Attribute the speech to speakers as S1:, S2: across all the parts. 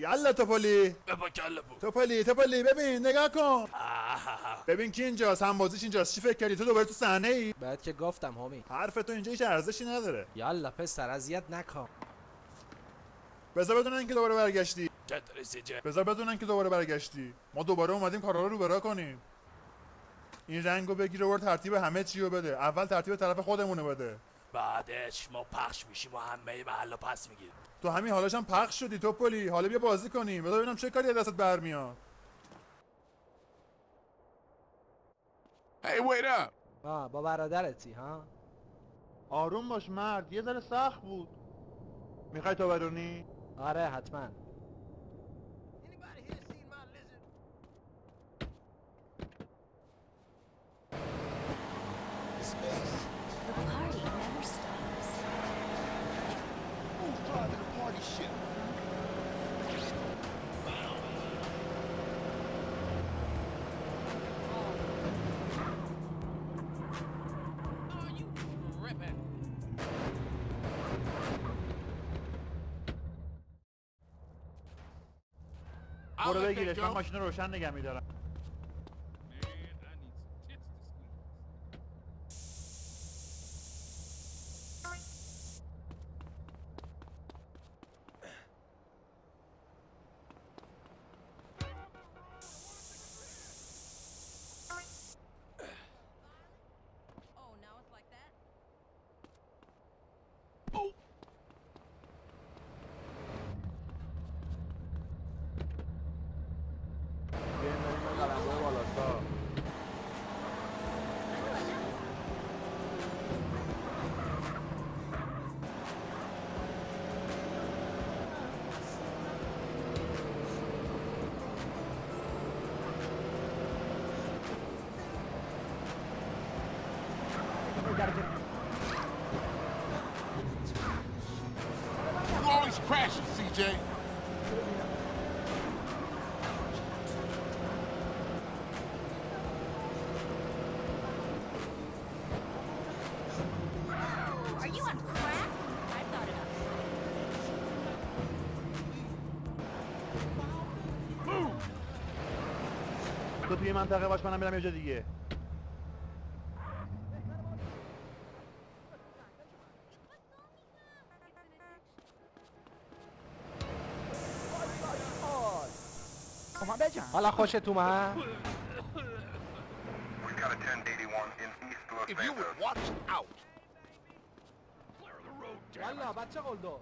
S1: یالا توپلی
S2: بابا کله بود.
S1: توپلی ببین نگاه کن. ببین کی اینجاست، هم بازیش اینجاست. چی فکر کردی تو دوباره تو صحنه ای؟
S3: بعد که گفتم همی.
S1: حرف تو اینجا هیچ ارزشی نداره.
S3: یالا پسر اذیت نکن.
S1: بذار بدونن که دوباره برگشتی.
S2: چطوری سیجه؟
S1: بذار بدونن که دوباره برگشتی. ما دوباره اومدیم کارا رو برا کنیم. این رنگو بگیر و ترتیب همه چی رو بده. اول ترتیب طرف خودمونه بده.
S2: بعدش ما پخش میشیم و همه محلو پس میگیریم.
S1: تو همین حالاش هم پخش شدی توپلی. حالا بیا بازی کنیم. بذار ببینم چه کاری از دستت برمیاد.
S4: Hey, wait up!
S3: با برادرتی ها.
S1: آروم باش مرد، یه ذره سخت بود. میخوای تو برونی؟
S3: آره حتما.
S5: The party never stops.
S4: Who's driving the party ship?
S1: برو بگیرش، من ماشین رو روشن نگه میدارم.
S5: Oh, now it's like that?
S1: بیاین بریم این قلمرو بالاستا.
S4: You always crashing, CJ.
S5: Are you on crack? I thought it up.
S1: تو توی منطقه باش، منم میرم یه جا دیگه.
S3: حالا خوشت اومد؟
S6: We've got a 1081 in East Los
S4: If you would
S6: Santos.
S4: watch out.
S3: یالا بچه قلدر.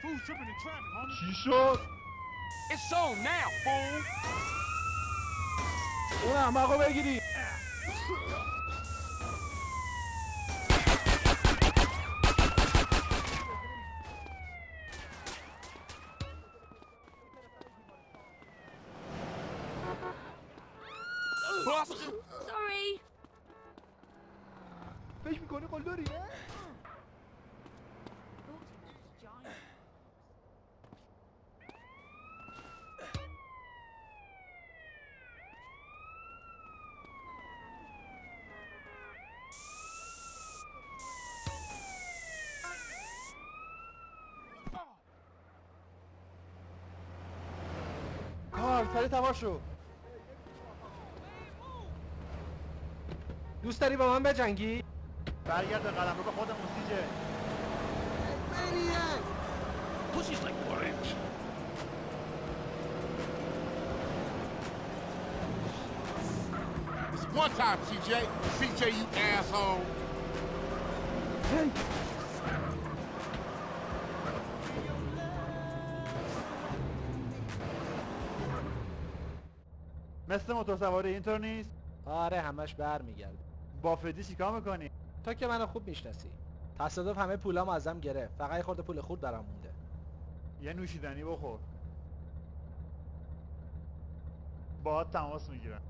S2: Fool tripping in traffic, homie.
S1: چی شد؟
S2: It's on now, fool.
S3: اون احمقو بگیری.
S4: Buster!
S5: Sorry.
S1: فکر میکنی قلدری نه؟
S5: Johnny.
S1: کار سری تمام شو.
S3: دوست داری با من بجنگی؟
S1: برگرد به قلمرو به خودمون سیجه.
S4: Pussy's like orange. It's one time, CJ, you asshole.
S1: مثل موتور سواری اینطور نیست؟
S3: آره همش برمیگرده.
S1: با فدی چیکار میکنی؟
S3: تو که منو خوب میشناسی. تصادف همه پولامو ازم گرفت. فقط یه خورده پول خورد برام مونده.
S1: یه نوشیدنی بخور. باهات تماس میگیرم.